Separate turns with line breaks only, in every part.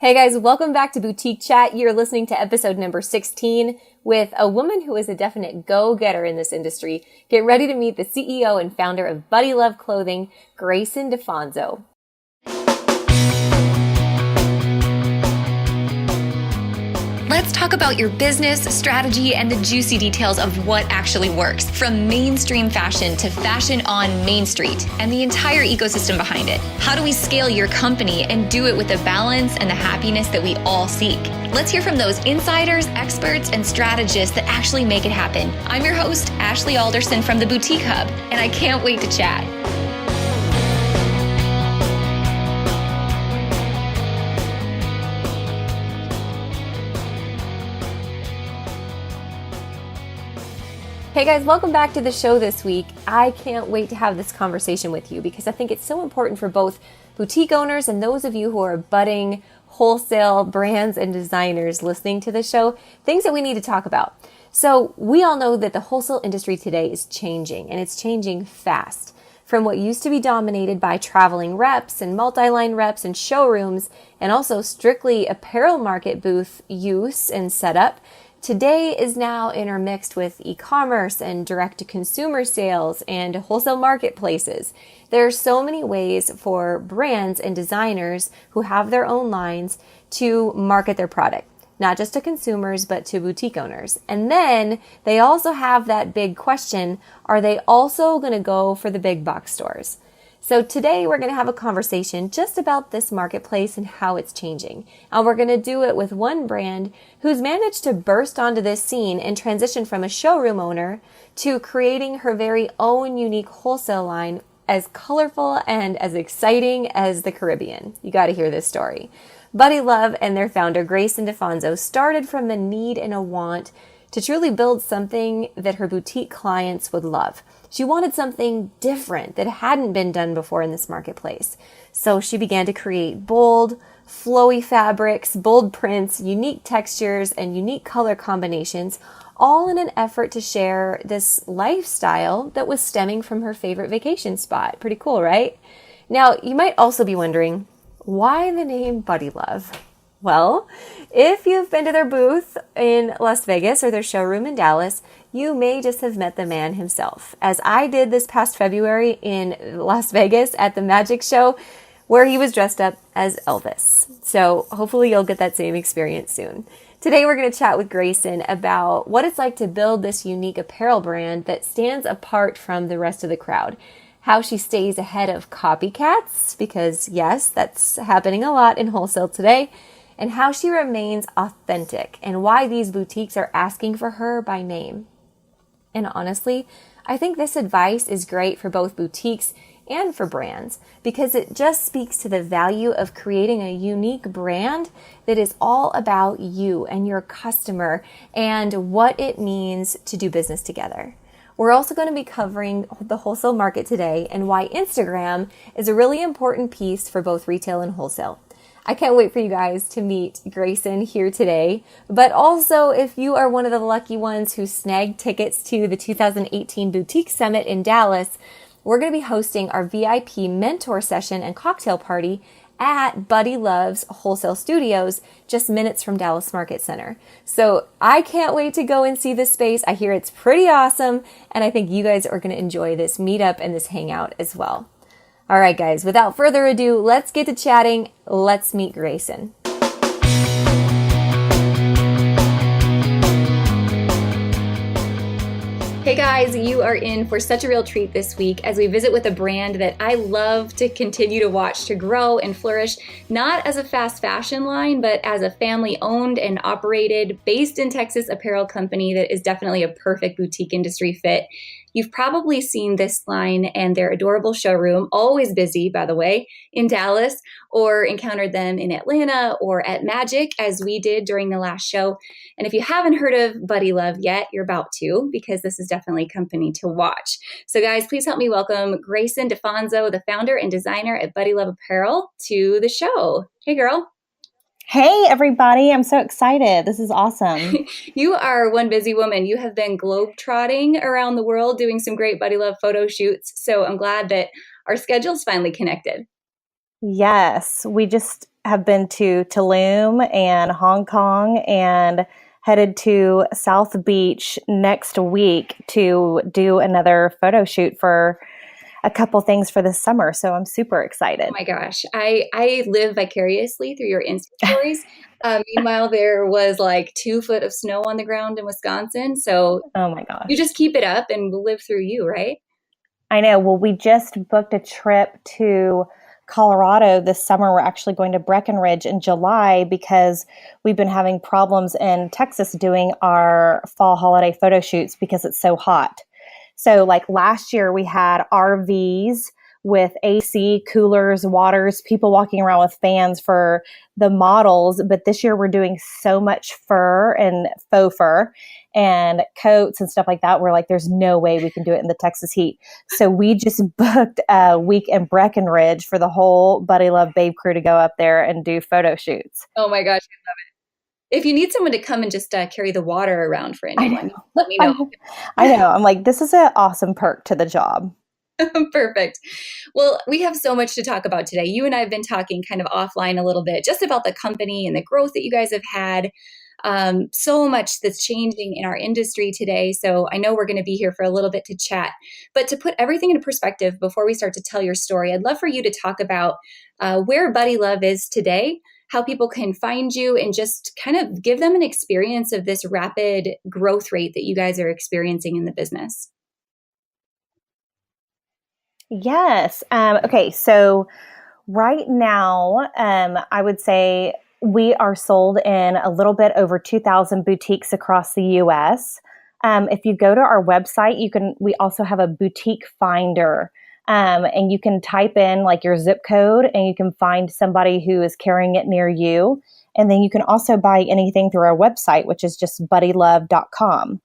Hey guys, welcome back to Boutique Chat. You're listening to episode number 16 with a woman who is a definite go-getter in this industry. Get ready to meet the CEO and founder of BuddyLove Clothing, Grayson DiFonzo.
Let's talk about your business, strategy, and the juicy details of what actually works, from mainstream fashion to fashion on Main Street, and the entire ecosystem behind it. How do we scale your company and do it with the balance and the happiness that we all seek? Let's hear from those insiders, experts, and strategists that actually make it happen. I'm your host, Ashley Alderson from the Boutique Hub, and I can't wait to chat.
Hey guys, welcome back to the show this week. I can't wait to have this conversation with you because I think it's so important for both boutique owners and those of you who are budding wholesale brands and designers listening to the show, things that we need to talk about. So we all know that the wholesale industry today is changing, and it's changing fast. From what used to be dominated by traveling reps and multi-line reps and showrooms, and also strictly apparel market booth use and setup, today is now intermixed with e-commerce and direct-to-consumer sales and wholesale marketplaces. There are so many ways for brands and designers who have their own lines to market their product, not just to consumers, but to boutique owners. And then they also have that big question, are they also going to go for the big box stores? So today we're going to have a conversation just about this marketplace and how it's changing. And we're going to do it with one brand who's managed to burst onto this scene and transition from a showroom owner to creating her very own unique wholesale line, as colorful and as exciting as the Caribbean. You got to hear this story. BuddyLove and their founder, Grayson DiFonzo, started from a need and a want to truly build something that her boutique clients would love. She wanted something different that hadn't been done before in this marketplace. So she began to create bold, flowy fabrics, bold prints, unique textures, and unique color combinations, all in an effort to share this lifestyle that was stemming from her favorite vacation spot. Pretty cool, right? Now, you might also be wondering, why the name BuddyLove? Well, if you've been to their booth in Las Vegas or their showroom in Dallas, you may just have met the man himself, as I did this past February in Las Vegas at the Magic Show, where he was dressed up as Elvis. So hopefully you'll get that same experience soon. Today we're going to chat with Grayson about what it's like to build this unique apparel brand that stands apart from the rest of the crowd, how she stays ahead of copycats, because yes, that's happening a lot in wholesale today, and how she remains authentic and why these boutiques are asking for her by name. And honestly, I think this advice is great for both boutiques and for brands because it just speaks to the value of creating a unique brand that is all about you and your customer and what it means to do business together. We're also going to be covering the wholesale market today and why Instagram is a really important piece for both retail and wholesale. I can't wait for you guys to meet Grayson here today. But also, if you are one of the lucky ones who snagged tickets to the 2018 Boutique Summit in Dallas, we're going to be hosting our VIP mentor session and cocktail party at BuddyLove's Wholesale Studios, just minutes from Dallas Market Center. So I can't wait to go and see this space. I hear it's pretty awesome, and I think you guys are going to enjoy this meetup and this hangout as well. All right, guys, without further ado, let's get to chatting. Let's meet Grayson. Hey guys, you are in for such a real treat this week as we visit with a brand that I love to continue to watch to grow and flourish, not as a fast fashion line, but as a family-owned and operated, based in Texas apparel company that is definitely a perfect boutique industry fit. You've probably seen this line and their adorable showroom, always busy, by the way, in Dallas, or encountered them in Atlanta or at Magic, as we did during the last show. And if you haven't heard of BuddyLove yet, you're about to, because this is definitely company to watch. So guys, please help me welcome Grayson DiFonzo, the founder and designer at BuddyLove Apparel, to the show. Hey, girl.
Hey, everybody. I'm so excited. This is awesome.
You are one busy woman. You have been globetrotting around the world doing some great BuddyLove photo shoots. So I'm glad that our schedules finally connected.
Yes, we just have been to Tulum and Hong Kong and headed to South Beach next week to do another photo shoot for a couple things for this summer. So I'm super excited.
Oh my gosh. I live vicariously through your Insta stories. Meanwhile, there was like 2 foot of snow on the ground in Wisconsin. So
Oh my gosh.
you just keep it up and we'll live through you, right?
I know. Well, we just booked a trip to Colorado this summer. We're actually going to Breckenridge in July because we've been having problems in Texas doing our fall holiday photo shoots because it's so hot. So like last year we had RVs with AC, coolers, waters, people walking around with fans for the models. But this year we're doing so much fur and faux fur and coats and stuff like that. We're like, there's no way we can do it in the Texas heat. So we just booked a week in Breckenridge for the whole BuddyLove Babe crew to go up there and do photo shoots.
Oh my gosh, I love it. If you need someone to come and just carry the water around for anyone, let me know.
I know. I'm like, this is an awesome perk to the job.
Perfect. Well, we have so much to talk about today. You and I have been talking kind of offline a little bit just about the company and the growth that you guys have had. So much that's changing in our industry today. So I know we're going to be here for a little bit to chat. But to put everything into perspective before we start to tell your story, I'd love for you to talk about where BuddyLove is today, how people can find you, and just kind of give them an experience of this rapid growth rate that you guys are experiencing in the business.
Yes. Okay. So right now, I would say we are sold in a little bit over 2,000 boutiques across the U.S. If you go to our website, we also have a boutique finder. And you can type in like your zip code and you can find somebody who is carrying it near you. And then you can also buy anything through our website, which is just buddylove.com.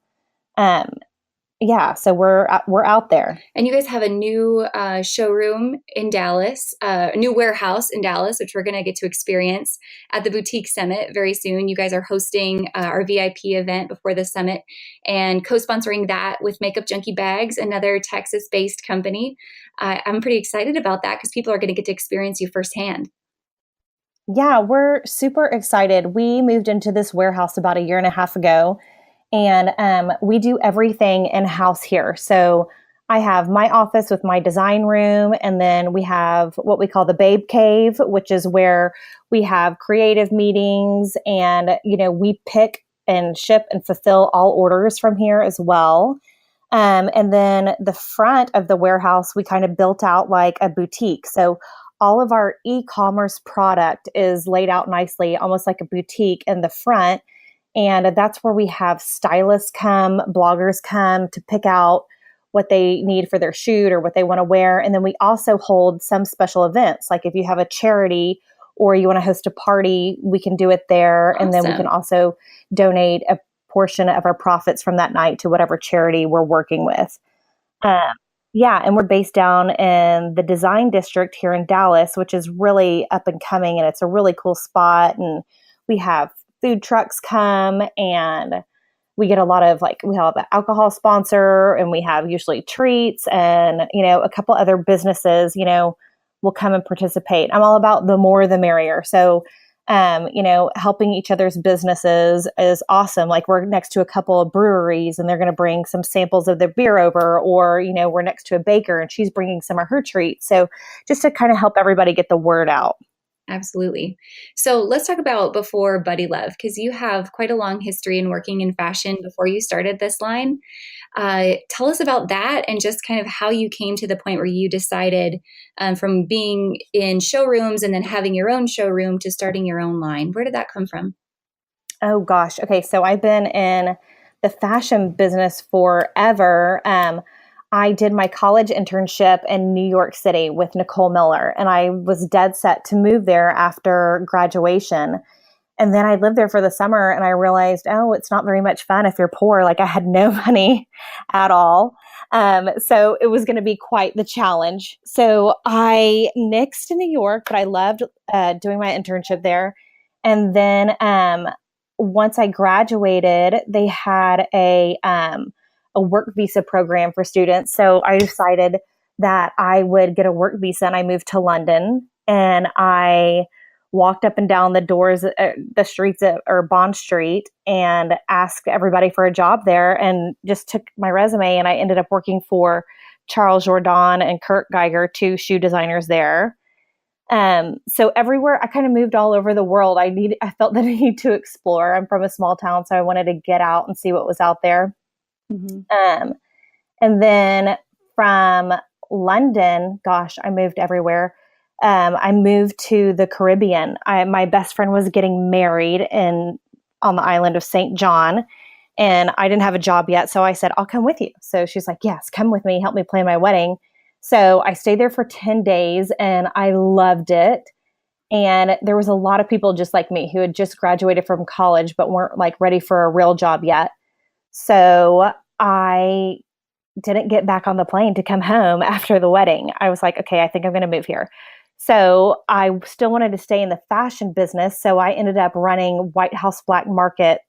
Yeah, so we're out there.
And you guys have a new showroom in Dallas, a new warehouse in Dallas, which we're going to get to experience at the Boutique Summit very soon. You guys are hosting our VIP event before the summit and co-sponsoring that with Makeup Junkie Bags, another Texas-based company. I'm pretty excited about that because people are going to get to experience you firsthand.
Yeah, we're super excited. We moved into this warehouse about a year and a half ago. And we do everything in-house here. So I have my office with my design room, and then we have what we call the Babe Cave, which is where we have creative meetings, and we pick and ship and fulfill all orders from here as well. And then the front of the warehouse, we kind of built out like a boutique. So all of our e-commerce product is laid out nicely, almost like a boutique in the front. And that's where we have stylists come, bloggers come to pick out what they need for their shoot or what they want to wear. And then we also hold some special events. Like if you have a charity or you want to host a party, we can do it there.
Awesome.
And then we can also donate a portion of our profits from that night to whatever charity we're working with. Yeah, and we're based down in the Design District here in Dallas, which is really up and coming, and it's a really cool spot. And we have food trucks come, and we get a lot of we have an alcohol sponsor, and we have usually treats, and a couple other businesses will come and participate. I'm all about the more the merrier. So helping each other's businesses is awesome. Like we're next to a couple of breweries and they're going to bring some samples of their beer over, or we're next to a baker and she's bringing some of her treats. So just to kind of help everybody get the word out.
Absolutely. So let's talk about before BuddyLove, because you have quite a long history in working in fashion before you started this line. Tell us about that and just kind of how you came to the point where you decided from being in showrooms and then having your own showroom to starting your own line. Where did that come from?
Oh gosh. Okay. So I've been in the fashion business forever. I did my college internship in New York City with Nicole Miller, and I was dead set to move there after graduation. And then I lived there for the summer and I realized, oh, it's not very much fun if you're poor. Like I had no money at all. So it was going to be quite the challenge. So I nixed in New York, but I loved doing my internship there. And then once I graduated, they had a work visa program for students. So I decided that I would get a work visa, and I moved to London, and I walked up and down the doors, the streets or Bond Street, and asked everybody for a job there, and just took my resume. And I ended up working for Charles Jourdan and Kurt Geiger, two shoe designers there. So everywhere, I kind of moved all over the world. I felt that I need to explore. I'm from a small town, so I wanted to get out and see what was out there. Mm-hmm. And then from London, gosh, I moved everywhere. I moved to the Caribbean. My best friend was getting married on the island of St. John, and I didn't have a job yet. So I said, I'll come with you. So she's like, yes, come with me. Help me plan my wedding. So I stayed there for 10 days and I loved it. And there was a lot of people just like me who had just graduated from college, but weren't like ready for a real job yet. So I didn't get back on the plane to come home after the wedding. I was like, okay, I think I'm going to move here. So I still wanted to stay in the fashion business. So I ended up running White House Black Market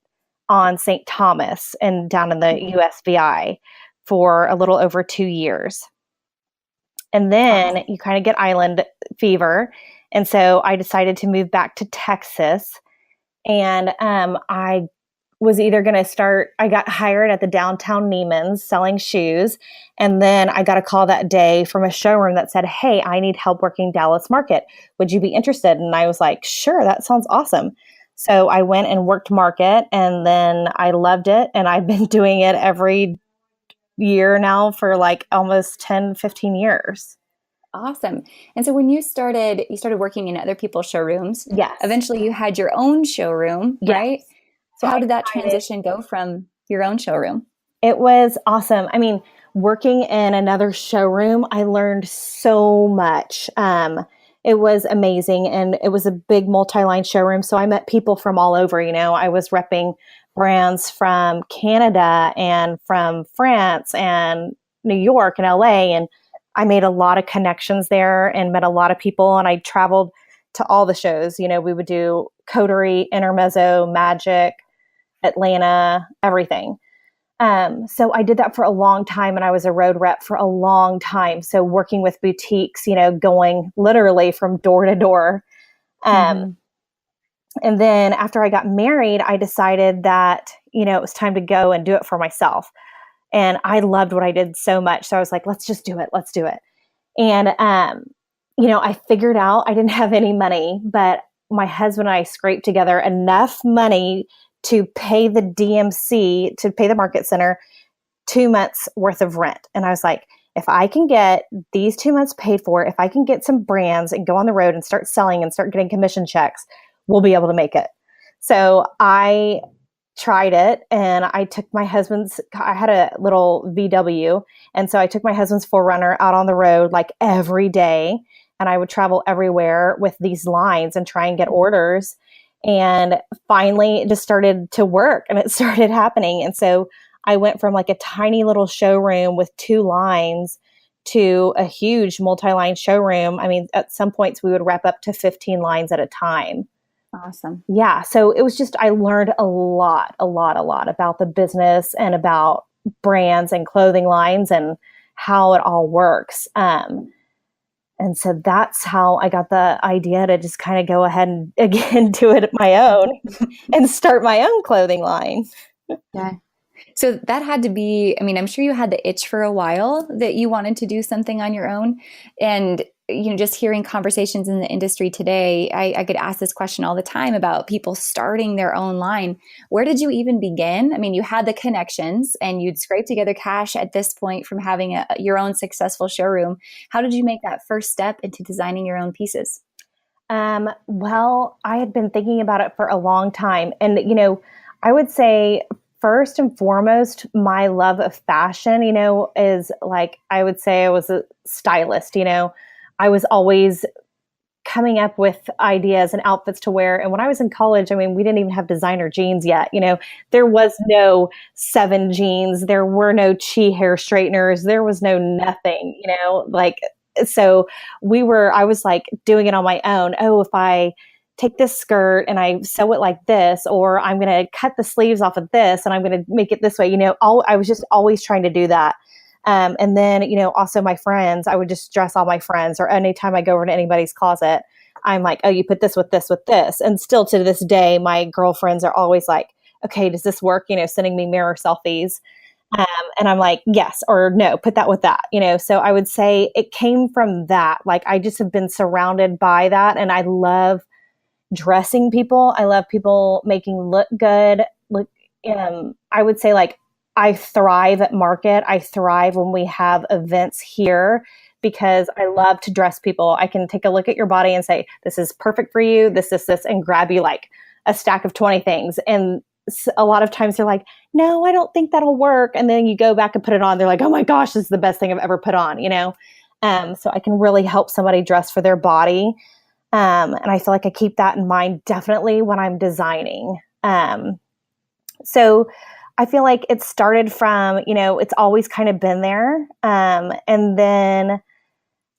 on St. Thomas and down in the USVI for a little over 2 years. And then you kind of get island fever. And so I decided to move back to Texas. And I was either going to I got hired at the downtown Neiman's selling shoes. And then I got a call that day from a showroom that said, hey, I need help working Dallas market. Would you be interested? And I was like, sure, that sounds awesome. So I went and worked market, and then I loved it. And I've been doing it every year now for like almost 10, 15 years.
Awesome. And so when you started working in other people's showrooms.
Yes.
Eventually you had your own showroom,
yes.
right? So how did that transition go from your own showroom?
It was awesome. I mean, working in another showroom, I learned so much. It was amazing. And it was a big multi-line showroom. So I met people from all over. I was repping brands from Canada and from France and New York and LA. And I made a lot of connections there and met a lot of people. And I traveled to all the shows. We would do Coterie, Intermezzo, Magic, Atlanta, everything. So I did that for a long time, and I was a road rep for a long time. So working with boutiques, going literally from door to door. And then after I got married, I decided that, it was time to go and do it for myself. And I loved what I did so much. So I was like, let's just do it. Let's do it. And, I figured out I didn't have any money, but my husband and I scraped together enough money to pay the DMC, to pay the market center 2 months worth of rent. And I was like, if I can get these 2 months paid for, if I can get some brands and go on the road and start selling and start getting commission checks, we'll be able to make it. So I tried it, and I took my husband's, I had a little VW. And so I took my husband's 4Runner out on the road like every day. And I would travel everywhere with these lines and try and get orders. And finally it just started to work, and it started happening. And so I went from like a tiny little showroom with 2 lines to a huge multi-line showroom. I mean, at some points we would wrap up to 15 lines at a time.
Awesome.
Yeah. So it was just, I learned a lot about the business and about brands and clothing lines and how it all works. And so that's how I got the idea to just kind of go ahead and again do it my own and start my own clothing line.
Yeah. So that had to be, I'm sure you had the itch for a while that you wanted to do something on your own. And, just hearing conversations in the industry today, I get asked this question all the time about people starting their own line. Where did you even begin? You had the connections and you'd scrape together cash at this point from having your own successful showroom. How did you make that first step into designing your own pieces?
Well, I had been thinking about it for a long time. And, I would say first and foremost, my love of fashion, is like, I would say I was a stylist, I was always coming up with ideas and outfits to wear. And when I was in college, we didn't even have designer jeans yet. There was no 7 jeans. There were no Chi hair straighteners. There was no nothing, so I was like doing it on my own. Oh, if I take this skirt and I sew it like this, or I'm going to cut the sleeves off of this and I'm going to make it this way. I was just always trying to do that. And then, also my friends, I would just dress all my friends, or anytime I go over to anybody's closet, I'm like, oh, you put this with this with this. And still to this day, my girlfriends are always like, okay, does this work? Sending me mirror selfies. And I'm like, yes, or no, put that with that, So I would say it came from that. Like, I just have been surrounded by that. And I love dressing people. I love people making look good. Look, I would say, like, I thrive at market. I thrive when we have events here because I love to dress people. I can take a look at your body and say, this is perfect for you, this, and grab you like a stack of 20 things. And a lot of times they're like, no, I don't think that'll work. And then you go back and put it on. They're like, oh my gosh, this is the best thing I've ever put on, So I can really help somebody dress for their body. And I feel like I keep that in mind definitely when I'm designing. So I feel like it started from, it's always kind of been there. And then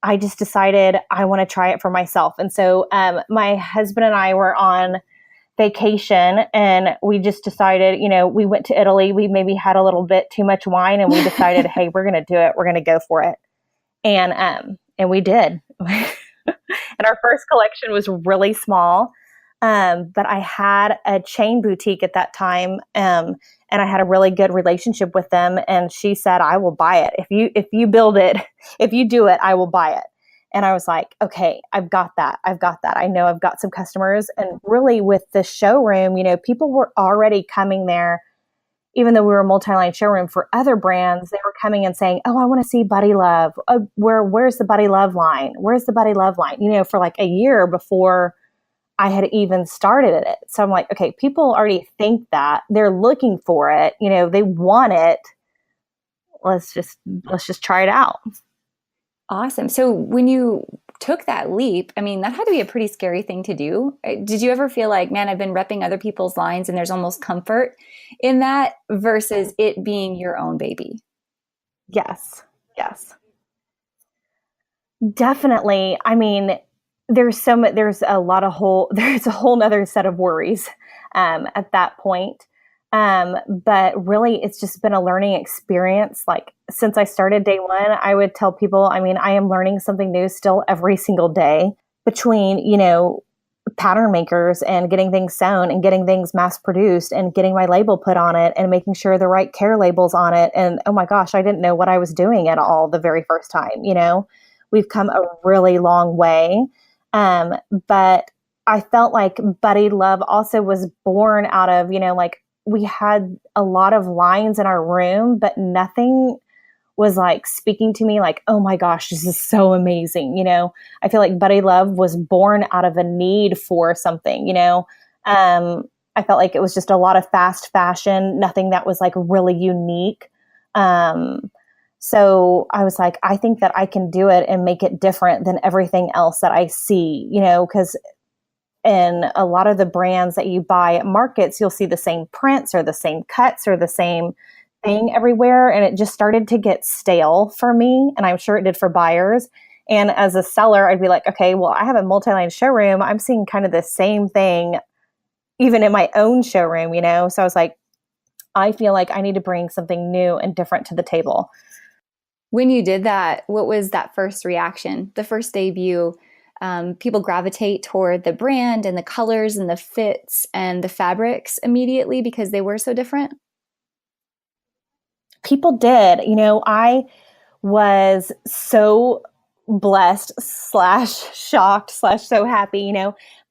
I just decided I want to try it for myself. And so my husband and I were on vacation and we just decided, we went to Italy. We maybe had a little bit too much wine and we decided, hey, we're going to do it. We're going to go for it. And we did. And our first collection was really small. But I had a chain boutique at that time. And I had a really good relationship with them. And she said, I will buy it. If you build it, if you do it, I will buy it. And I was like, okay, I've got that. I know I've got some customers. And really with the showroom, people were already coming there, even though we were a multi-line showroom for other brands, they were coming and saying, oh, I want to see BuddyLove. Oh, where's the BuddyLove line? Where's the BuddyLove line? For like a year before I had even started it. So I'm like, okay, people already think that. They're looking for it. They want it. Let's just try it out.
Awesome. So when you took that leap, I mean, that had to be a pretty scary thing to do. Did you ever feel like, man, I've been repping other people's lines and there's almost comfort in that versus it being your own baby?
Yes. Definitely. I mean, there's a whole nother set of worries at that point. But really it's just been a learning experience. Like since I started day one, I would tell people, I mean, I am learning something new still every single day between, pattern makers and getting things sewn and getting things mass produced and getting my label put on it and making sure the right care labels on it. And oh my gosh, I didn't know what I was doing at all the very first time. We've come a really long way. But I felt like BuddyLove also was born out of, like we had a lot of lines in our room, but nothing was like speaking to me like, oh my gosh, this is so amazing. I feel like BuddyLove was born out of a need for something, I felt like it was just a lot of fast fashion, nothing that was like really unique. So I was like, I think that I can do it and make it different than everything else that I see, because in a lot of the brands that you buy at markets, you'll see the same prints or the same cuts or the same thing everywhere. And it just started to get stale for me. And I'm sure it did for buyers. And as a seller, I'd be like, okay, well, I have a multi-line showroom. I'm seeing kind of the same thing, even in my own showroom, So I was like, I feel like I need to bring something new and different to the table.
When you did that, what was that first reaction? The first debut, people gravitate toward the brand and the colors and the fits and the fabrics immediately because they were so different?
People did. I was so blessed / shocked / so happy,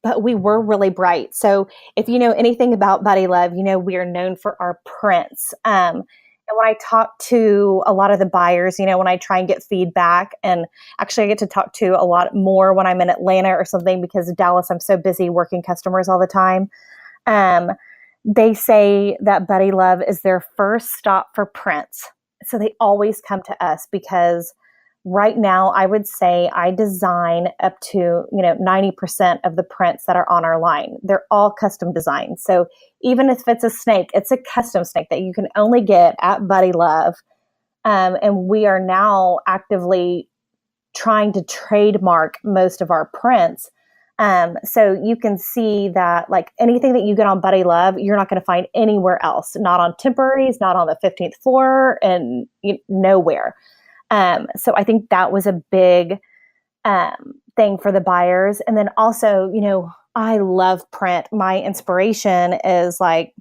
but we were really bright. So if you know anything about BuddyLove, we are known for our prints. And when I talk to a lot of the buyers, when I try and get feedback, and actually I get to talk to a lot more when I'm in Atlanta or something because Dallas, I'm so busy working customers all the time. They say that BuddyLove is their first stop for prints. So they always come to us because right now I would say I design up to, 90% of the prints that are on our line. They're all custom designs. So even if it's a snake, it's a custom snake that you can only get at BuddyLove. And we are now actively trying to trademark most of our prints. So you can see that like anything that you get on BuddyLove, you're not going to find anywhere else, not on Temporaries, not on the 15th floor, and nowhere. So I think that was a big thing for the buyers. And then also, I love print. My inspiration is like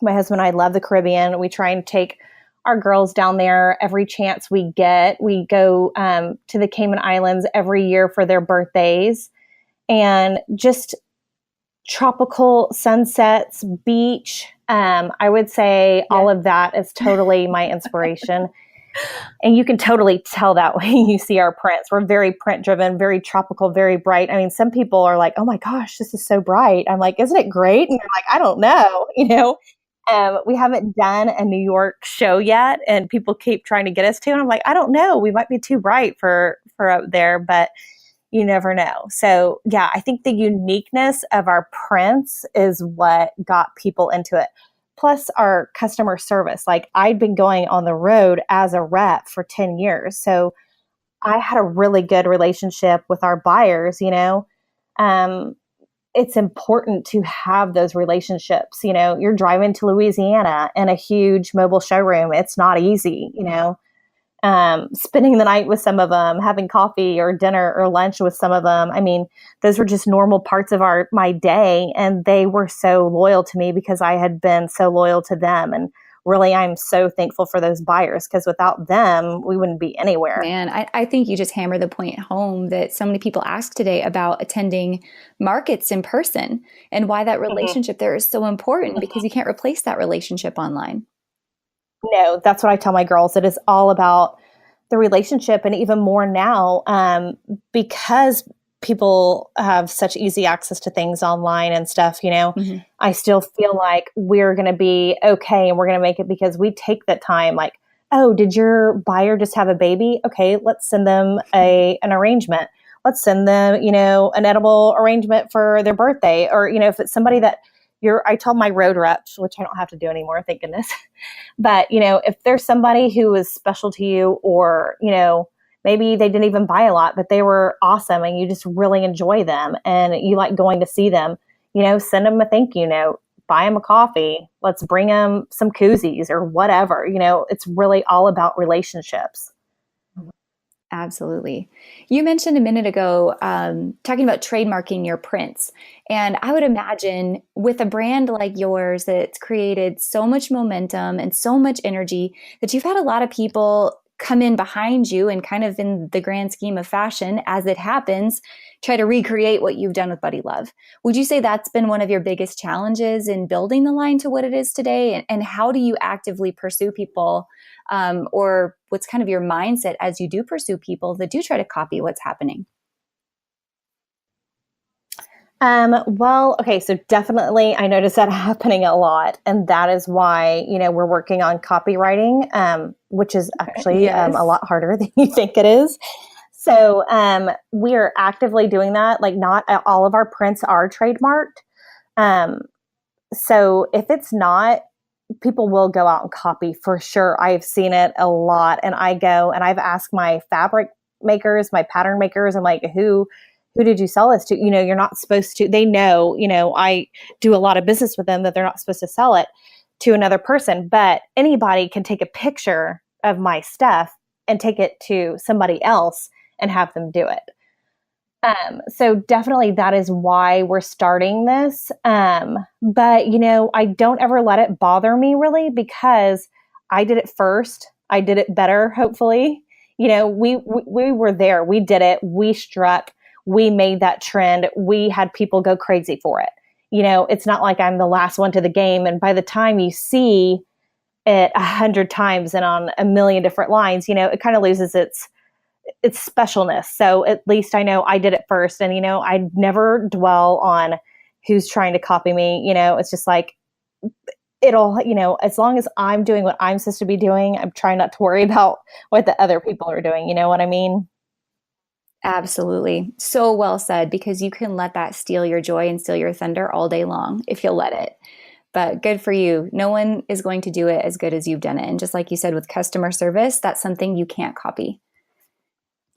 my husband and I love the Caribbean. We try and take our girls down there every chance we get. We go to the Cayman Islands every year for their birthdays, and just tropical sunsets, beach. I would say all of that is totally my inspiration. And you can totally tell that when you see our prints. We're very print driven, very tropical, very bright. I mean, some people are like, oh my gosh, this is so bright. I'm like, isn't it great? And they're like, I don't know. We haven't done a New York show yet, and people keep trying to get us to. And I'm like, I don't know. We might be too bright for up there, but you never know. So yeah, I think the uniqueness of our prints is what got people into it. Plus our customer service. Like, I'd been going on the road as a rep for 10 years. So I had a really good relationship with our buyers, it's important to have those relationships. You're driving to Louisiana in a huge mobile showroom. It's not easy, spending the night with some of them, having coffee or dinner or lunch with some of them. I mean, those were just normal parts of my day. And they were so loyal to me because I had been so loyal to them. And really, I'm so thankful for those buyers, because without them, we wouldn't be anywhere.
Man, I think you just hammered the point home that so many people ask today about attending markets in person, and why that relationship there is so important, because you can't replace that relationship online.
No, that's what I tell my girls. It is all about the relationship, and even more now, because people have such easy access to things online and stuff, I still feel like we're going to be okay, and we're going to make it because we take that time. Like, oh, did your buyer just have a baby? Okay, let's send them an arrangement. Let's send them, an edible arrangement for their birthday. Or, if it's somebody that I told my road reps, which I don't have to do anymore, thank goodness. But, if there's somebody who is special to you, or, maybe they didn't even buy a lot, but they were awesome and you just really enjoy them and you like going to see them, send them a thank you note, buy them a coffee, let's bring them some koozies or whatever. It's really all about relationships.
Absolutely. You mentioned a minute ago, talking about trademarking your prints. And I would imagine with a brand like yours that's created so much momentum and so much energy, that you've had a lot of people come in behind you and, kind of in the grand scheme of fashion, as it happens, try to recreate what you've done with BuddyLove. Would you say that's been one of your biggest challenges in building the line to what it is today? And how do you actively pursue people, or what's kind of your mindset as you do pursue people that do try to copy what's happening?
Well, okay, so definitely I notice that happening a lot. And that is why, we're working on copywriting, which is actually a lot harder than you think it is. So we are actively doing that. Like, not all of our prints are trademarked. So if it's not, people will go out and copy for sure. I've seen it a lot. And I go and I've asked my fabric makers, my pattern makers, I'm like, who did you sell this to? You're not supposed to. They know, I do a lot of business with them, that they're not supposed to sell it to another person. But anybody can take a picture of my stuff and take it to somebody else and have them do it. So definitely that is why we're starting this. But, I don't ever let it bother me, really, because I did it first. I did it better, hopefully. We were there. We did it. We struck. We made that trend. We had people go crazy for it. It's not like I'm the last one to the game. And by the time you see it 100 times and on a million different lines, it kind of loses its specialness. So at least I know I did it first. And, I never dwell on who's trying to copy me. It's just like, it'll, as long as I'm doing what I'm supposed to be doing, I'm trying not to worry about what the other people are doing. You know what I mean?
Absolutely. So well said, because you can let that steal your joy and steal your thunder all day long if you'll let it. But good for you. No one is going to do it as good as you've done it. And just like you said with customer service, that's something you can't copy.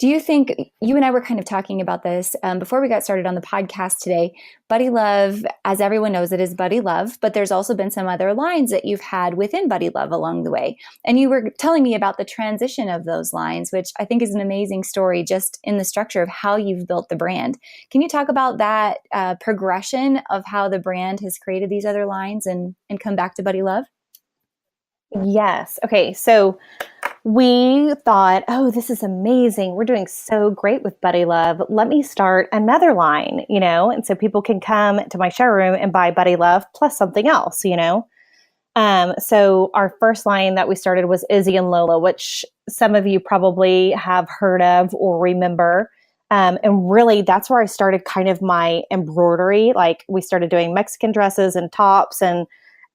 Do you think, you and I were kind of talking about this before we got started on the podcast today, BuddyLove, as everyone knows, it is BuddyLove, but there's also been some other lines that you've had within BuddyLove along the way. And you were telling me about the transition of those lines, which I think is an amazing story just in the structure of how you've built the brand. Can you talk about that progression of how the brand has created these other lines and come back to BuddyLove?
Yes. Okay. So we thought, oh, this is amazing. We're doing so great with BuddyLove. Let me start another line, and so people can come to my showroom and buy BuddyLove plus something else, So our first line that we started was Izzy and Lola, which some of you probably have heard of or remember. And really, that's where I started kind of my embroidery. Like we started doing Mexican dresses and tops and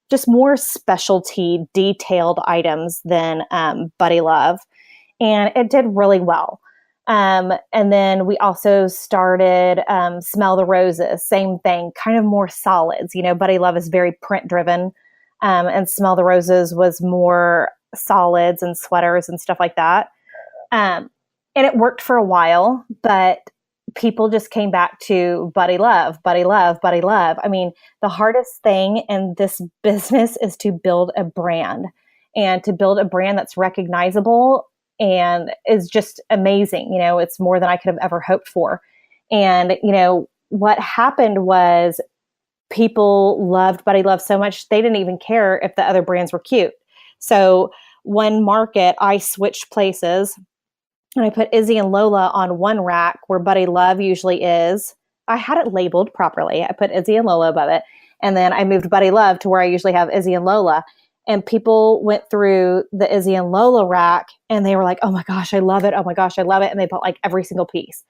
just more specialty detailed items than BuddyLove. And it did really well. And then we also started Smell the Roses, same thing, kind of more solids. BuddyLove is very print driven, and Smell the Roses was more solids and sweaters and stuff like that. And it worked for a while, but people just came back to BuddyLove, BuddyLove, BuddyLove. I mean, the hardest thing in this business is to build a brand and to build a brand that's recognizable and is just amazing. It's more than I could have ever hoped for. And, what happened was people loved BuddyLove so much, they didn't even care if the other brands were cute. So one market, I switched places and I put Izzy and Lola on one rack where BuddyLove usually is. I had it labeled properly. I put Izzy and Lola above it. And then I moved BuddyLove to where I usually have Izzy and Lola. And people went through the Izzy and Lola rack and they were like, oh my gosh, I love it. Oh my gosh, I love it. And they bought like every single piece.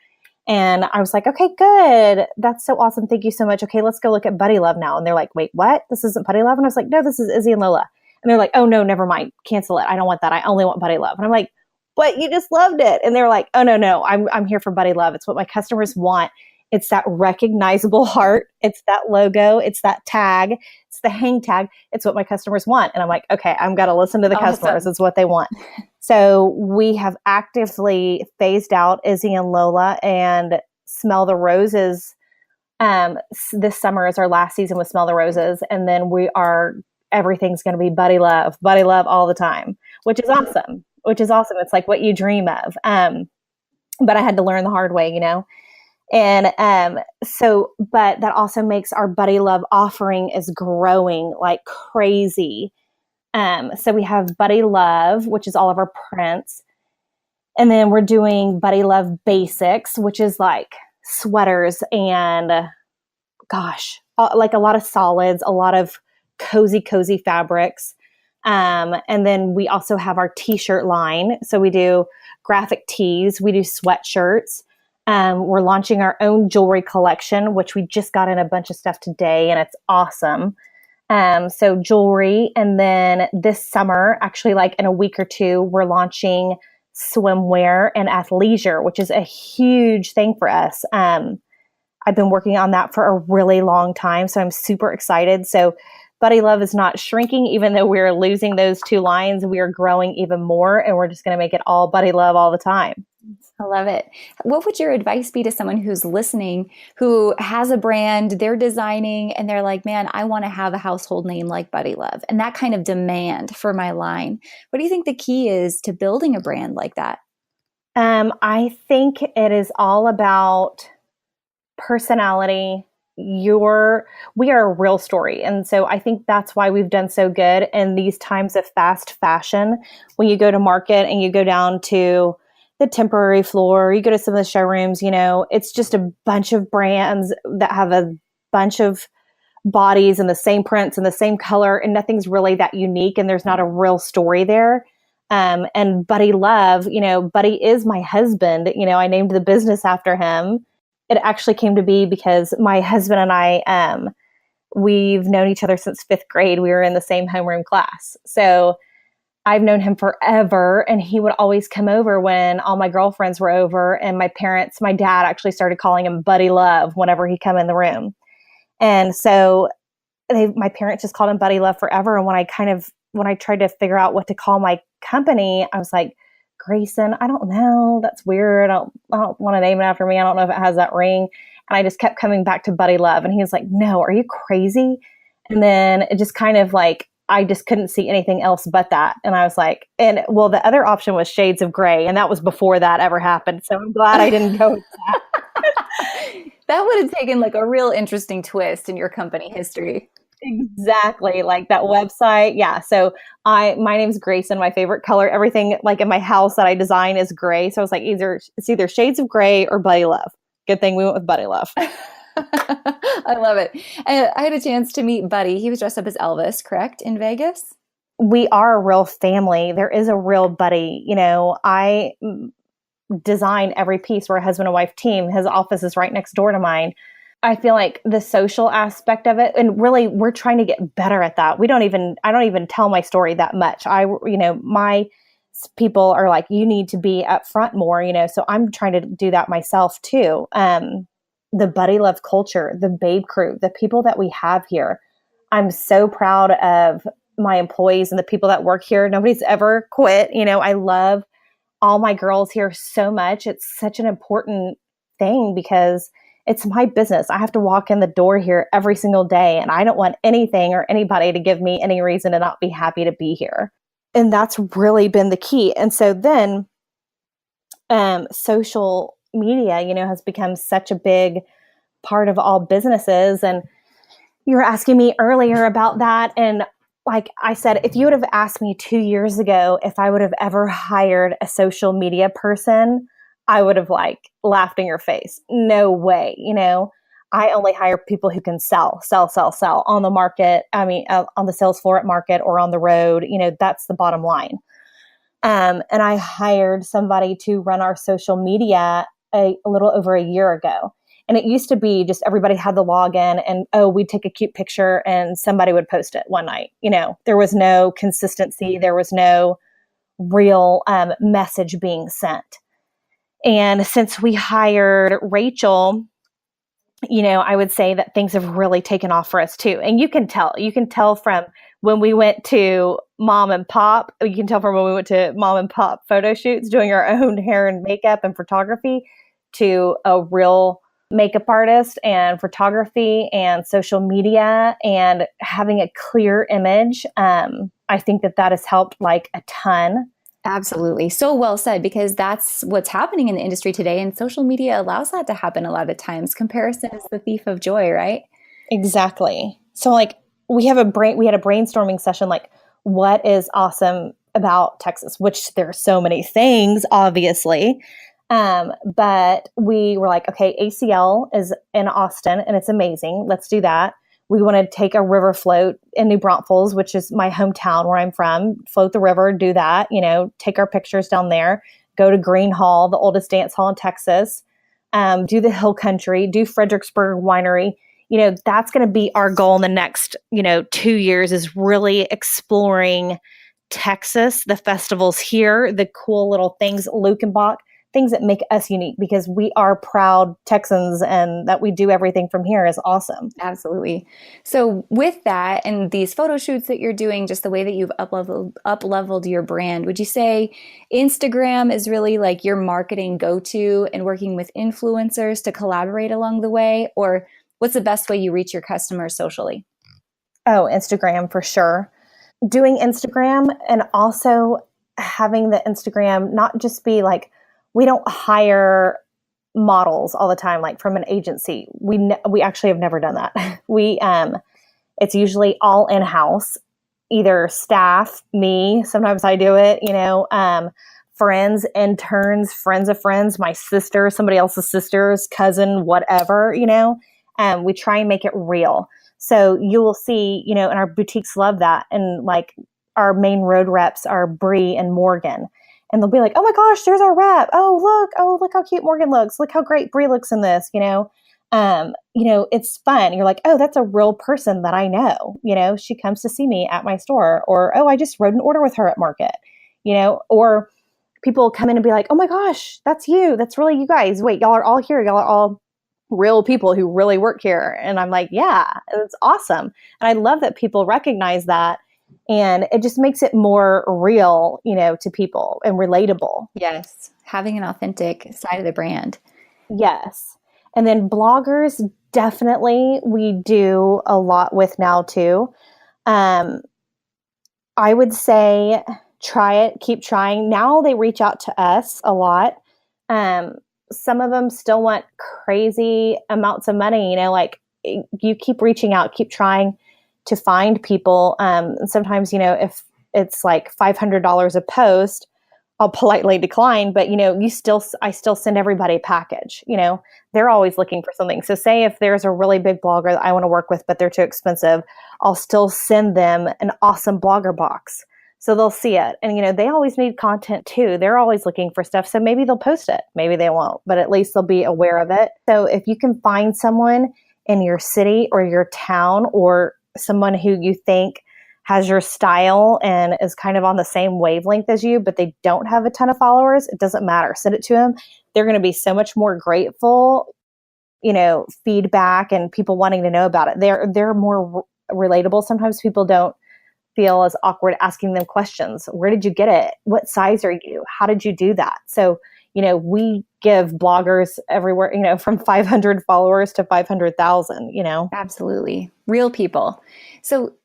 And I was like, okay, good. That's so awesome. Thank you so much. Okay, let's go look at BuddyLove now. And they're like, wait, what? This isn't BuddyLove? And I was like, no, this is Izzy and Lola. And they're like, oh no, never mind. Cancel it. I don't want that. I only want BuddyLove. And I'm like, but you just loved it. And they're like, oh, no, I'm here for BuddyLove. It's what my customers want. It's that recognizable heart. It's that logo. It's that tag. It's the hang tag. It's what my customers want. And I'm like, okay, I'm got to listen to the customers. It's what they want. So we have actively phased out Izzy and Lola and Smell the Roses. This summer is our last season with Smell the Roses. And then everything's going to be BuddyLove all the time, which is awesome. It's like what you dream of. But I had to learn the hard way, And but that also makes our BuddyLove offering is growing like crazy. So we have BuddyLove, which is all of our prints. And then we're doing BuddyLove Basics, which is like sweaters and like a lot of solids, a lot of cozy fabrics. And then we also have our t-shirt line. So we do graphic tees, we do sweatshirts. We're launching our own jewelry collection, which we just got in a bunch of stuff today and it's awesome. So jewelry. And then this summer, actually like in a week or two, we're launching swimwear and athleisure, which is a huge thing for us. I've been working on that for a really long time. So I'm super excited. So BuddyLove is not shrinking, even though we're losing those two lines. We are growing even more, and we're just going to make it all BuddyLove all the time.
I love it. What would your advice be to someone who's listening, who has a brand, they're designing, and they're like, man, I want to have a household name like BuddyLove and that kind of demand for my line? What do you think the key is to building a brand like that?
I think it is all about personality. We are a real story. And so I think that's why we've done so good in these times of fast fashion. When you go to market and you go down to the temporary floor, you go to some of the showrooms, it's just a bunch of brands that have a bunch of bodies and the same prints and the same color, and nothing's really that unique. And there's not a real story there. And BuddyLove, Buddy is my husband. I named the business after him. It actually came to be because my husband and I, we've known each other since 5th grade. We were in the same homeroom class. So I've known him forever, and he would always come over when all my girlfriends were over, and my dad actually started calling him BuddyLove whenever he come in the room. And so my parents just called him BuddyLove forever. And when I tried to figure out what to call my company, I was like, Grayson. I don't know. That's weird. I don't want to name it after me. I don't know if it has that ring. And I just kept coming back to BuddyLove. And he was like, no, are you crazy? And then it just kind of like, I just couldn't see anything else but that. And I was like, and well, the other option was Shades of Gray. And that was before that ever happened. So I'm glad I didn't go with that.
That would have taken like a real interesting twist in your company history.
Exactly. Like that website. Yeah. So my name's Grayson. My favorite color, everything like in my house that I design is gray. So I was like, it's either Shades of Gray or BuddyLove. Good thing we went with BuddyLove.
I love it. I had a chance to meet Buddy. He was dressed up as Elvis, correct, in Vegas?
We are a real family. There is a real Buddy. You know, I design every piece. We're a husband and wife team. His office is right next door to mine. I feel like the social aspect of it, and really we're trying to get better at that. I don't even tell my story that much. My people are like, you need to be up front more, so I'm trying to do that myself too. The BuddyLove culture, the Babe crew, the people that we have here. I'm so proud of my employees and the people that work here. Nobody's ever quit. I love all my girls here so much. It's such an important thing because it's my business. I have to walk in the door here every single day, and I don't want anything or anybody to give me any reason to not be happy to be here. And that's really been the key. And so then social media, has become such a big part of all businesses. And you were asking me earlier about that. And like I said, if you would have asked me 2 years ago if I would have ever hired a social media person, I would have like laughed in your face. No way. I only hire people who can sell on the market. I mean, on the sales floor at market or on the road, that's the bottom line. And I hired somebody to run our social media a little over a year ago. And it used to be just everybody had the login and, we'd take a cute picture and somebody would post it one night. There was no consistency. There was no real message being sent. And since we hired Rachel, I would say that things have really taken off for us too. And you can tell from when we went to mom and pop photo shoots, doing our own hair and makeup and photography, to a real makeup artist and photography and social media and having a clear image. I think that has helped like a ton.
Absolutely. So well said, because that's what's happening in the industry today. And social media allows that to happen a lot of times. Comparison is the thief of joy, right?
Exactly. So like we had a brainstorming session, like what is awesome about Texas, which there are so many things, obviously. But we were like, okay, ACL is in Austin and it's amazing. Let's do that. We want to take a river float in New Braunfels, which is my hometown where I'm from, float the river, do that, take our pictures down there, go to Green Hall, the oldest dance hall in Texas, do the Hill Country, do Fredericksburg Winery. That's going to be our goal in the next, 2 years, is really exploring Texas, the festivals here, the cool little things, Lukenbach, things that make us unique, because we are proud Texans, and that we do everything from here is awesome.
Absolutely. So with that and these photo shoots that you're doing, just the way that you've up-leveled your brand, would you say Instagram is really like your marketing go-to and working with influencers to collaborate along the way? Or what's the best way you reach your customers socially?
Oh, Instagram for sure. Doing Instagram, and also having the Instagram not just be like, we don't hire models all the time, like from an agency. We actually have never done that. It's usually all in-house, either staff, me, sometimes I do it, friends, interns, friends of friends, my sister, somebody else's sister's cousin, whatever, we try and make it real. So you will see, and our boutiques love that. And like our main road reps are Bree and Morgan. And they'll be like, oh my gosh, there's our rep. Oh, look how cute Morgan looks. Look how great Bree looks in this, it's fun. You're like, oh, that's a real person that I know. She comes to see me at my store, or, oh, I just wrote an order with her at market, or people come in and be like, oh my gosh, that's you. That's really you guys. Wait, y'all are all here. Y'all are all real people who really work here. And I'm like, yeah, it's awesome. And I love that people recognize that. And it just makes it more real, to people and relatable.
Yes. Having an authentic side of the brand.
Yes. And then bloggers, definitely we do a lot with now too. I would say try it, keep trying. Now they reach out to us a lot. Some of them still want crazy amounts of money, like you keep reaching out, keep trying to find people. And sometimes, if it's like $500 a post, I'll politely decline, but I still send everybody a package. They're always looking for something. So say if there's a really big blogger that I want to work with, but they're too expensive, I'll still send them an awesome blogger box. So they'll see it. And, they always need content too. They're always looking for stuff. So maybe they'll post it. Maybe they won't, but at least they'll be aware of it. So if you can find someone in your city or your town or someone who you think has your style and is kind of on the same wavelength as you, but they don't have a ton of followers, it doesn't matter. Send it to them. They're going to be so much more grateful, feedback and people wanting to know about it. They're more relatable. Sometimes people don't feel as awkward asking them questions. Where did you get it? What size are you? How did you do that? So, we give bloggers everywhere, from 500 followers to 500,000,
Absolutely. Real people. So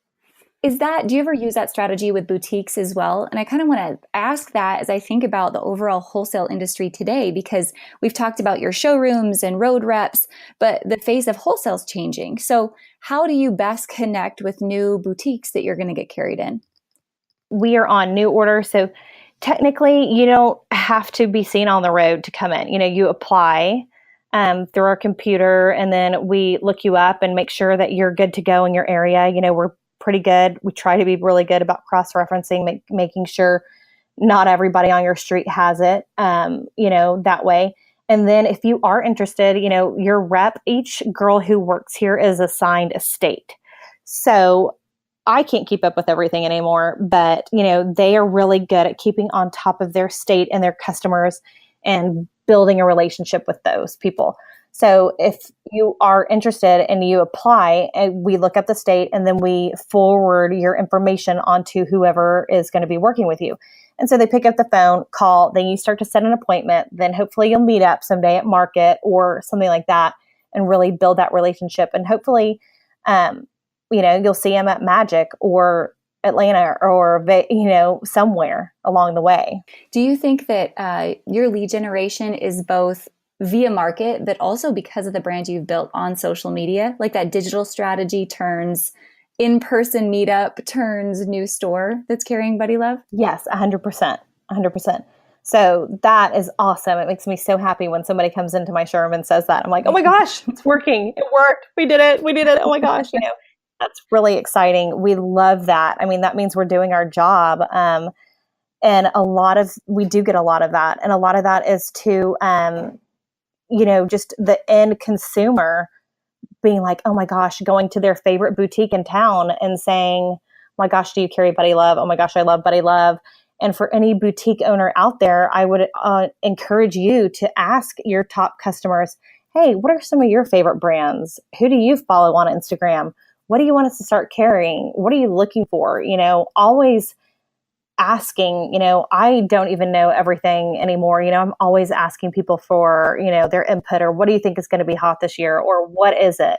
do you ever use that strategy with boutiques as well? And I kind of want to ask that as I think about the overall wholesale industry today, because we've talked about your showrooms and road reps, but the face of wholesale is changing. So how do you best connect with new boutiques that you're going to get carried in?
We are on new order. So technically you don't have to be seen on the road to come in. You apply through our computer and then we look you up and make sure that you're good to go in your area. We're pretty good. We try to be really good about cross-referencing, making sure not everybody on your street has it, that way. And then if you are interested, your rep, each girl who works here is assigned a state. So I can't keep up with everything anymore, but, they are really good at keeping on top of their state and their customers and building a relationship with those people. So if you are interested and you apply, we look up the state and then we forward your information onto whoever is going to be working with you. And so they pick up the phone, call, then you start to set an appointment. Then hopefully you'll meet up someday at market or something like that and really build that relationship. And hopefully, you'll see them at Magic or Atlanta or, somewhere along the way.
Do you think that your lead generation is both via market, but also because of the brand you've built on social media, like that digital strategy turns in-person meetup turns new store that's carrying BuddyLove?
Yes, 100%. 100%. So that is awesome. It makes me so happy when somebody comes into my showroom and says that. I'm like, oh my gosh, it's working. It worked. We did it. Oh my gosh. That's really exciting. We love that. I mean, that means we're doing our job. And we do get a lot of that. And a lot of that is to, just the end consumer being like, oh my gosh, going to their favorite boutique in town and saying, oh my gosh, do you carry BuddyLove? Oh my gosh, I love BuddyLove. And for any boutique owner out there, I would encourage you to ask your top customers, hey, what are some of your favorite brands? Who do you follow on Instagram? What do you want us to start carrying? What are you looking for? Always asking, I don't even know everything anymore. I'm always asking people for, their input or what do you think is going to be hot this year or what is it?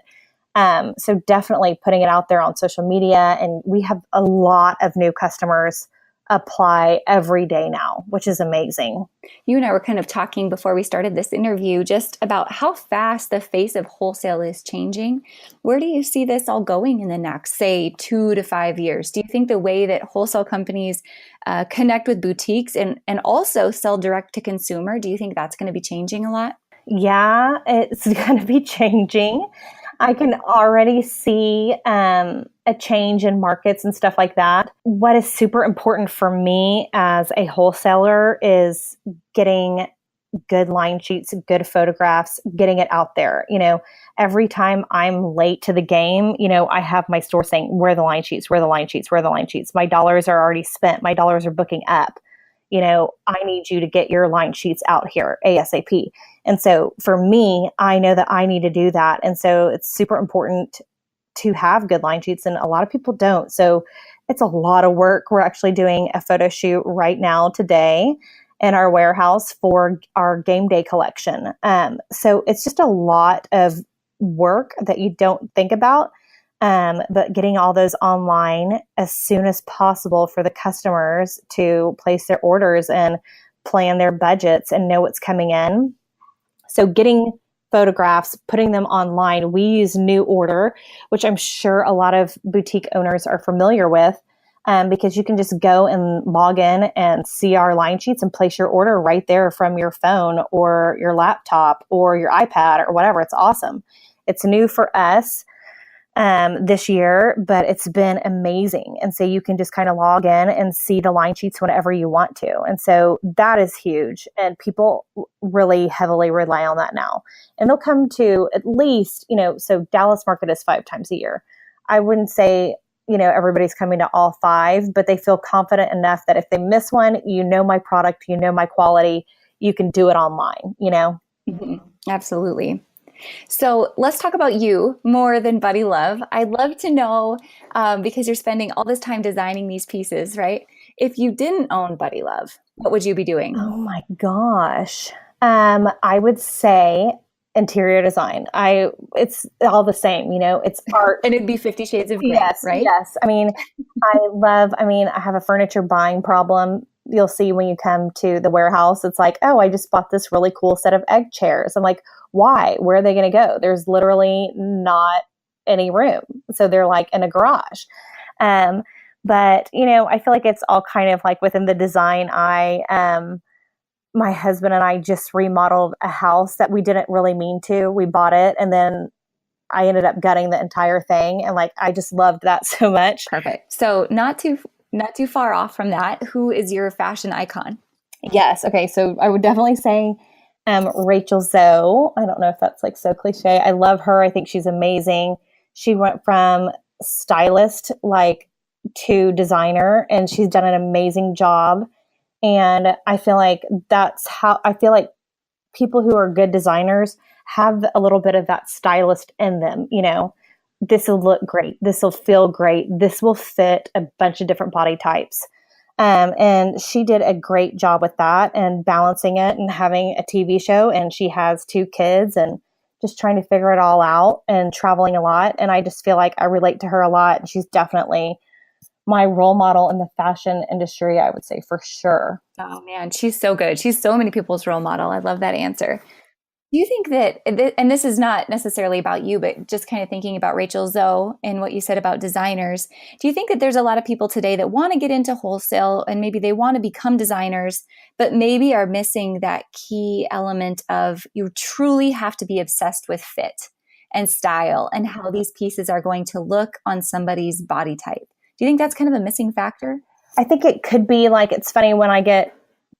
So definitely putting it out there on social media. And we have a lot of new customers apply every day now, which is amazing.
You and I were kind of talking before we started this interview just about how fast the face of wholesale is changing. Where do you see this all going in the next, say, 2 to 5 years? Do you think the way that wholesale companies connect with boutiques and also sell direct to consumer, do you think that's going to be changing a lot?
Yeah, it's going to be changing. I can already see a change in markets and stuff like that. What is super important for me as a wholesaler is getting good line sheets, good photographs, getting it out there. Every time I'm late to the game, I have my store saying, where are the line sheets, where are the line sheets, where are the line sheets? My dollars are already spent. My dollars are booking up. I need you to get your line sheets out here ASAP. And so for me, I know that I need to do that. And so it's super important to have good line sheets. And a lot of people don't. So it's a lot of work. We're actually doing a photo shoot right now today in our warehouse for our game day collection. So it's just a lot of work that you don't think about. But getting all those online as soon as possible for the customers to place their orders and plan their budgets and know what's coming in. So getting photographs, putting them online, we use New Order, which I'm sure a lot of boutique owners are familiar with, because you can just go and log in and see our line sheets and place your order right there from your phone or your laptop or your iPad or whatever. It's awesome. It's new for us this year, but it's been amazing. And so you can just kind of log in and see the line sheets whenever you want to. And so that is huge. And people really heavily rely on that now. And they'll come to at least, so Dallas market is 5 times a year. I wouldn't say, everybody's coming to all 5, but they feel confident enough that if they miss one, my product, my quality, you can do it online,
Mm-hmm. Absolutely. So let's talk about you more than BuddyLove. I'd love to know, because you're spending all this time designing these pieces, right? If you didn't own BuddyLove, what would you be doing?
Oh my gosh. I would say interior design. It's all the same, it's art.
And it'd be 50 Shades of Grey,
Yes,
right?
Yes. I have a furniture buying problem. You'll see when you come to the warehouse, it's like, oh, I just bought this really cool set of egg chairs. I'm like, why? Where are they going to go? There's literally not any room. So they're like in a garage. But, I feel like it's all kind of like within the design my husband and I just remodeled a house that we didn't really mean to. We bought it and then I ended up gutting the entire thing. And I just loved that so much.
Perfect. So not too far off from that. Who is your fashion icon?
Yes. Okay. So I would definitely say Rachel Zoe. I don't know if that's so cliche. I love her. I think she's amazing. She went from stylist to designer, and she's done an amazing job. And I feel like people who are good designers have a little bit of that stylist in them. This will look great. This will feel great. This will fit a bunch of different body types. And she did a great job with that and balancing it and having a TV show. And she has 2 kids and just trying to figure it all out and traveling a lot. And I just feel like I relate to her a lot. And she's definitely my role model in the fashion industry, I would say, for sure.
Oh man, she's so good. She's so many people's role model. I love that answer. Do you think that, and this is not necessarily about you, but just kind of thinking about Rachel Zoe and what you said about designers, do you think that there's a lot of people today that want to get into wholesale and maybe they want to become designers, but maybe are missing that key element of you truly have to be obsessed with fit and style and how these pieces are going to look on somebody's body type? Do you think that's kind of a missing factor?
I think it could be it's funny when I get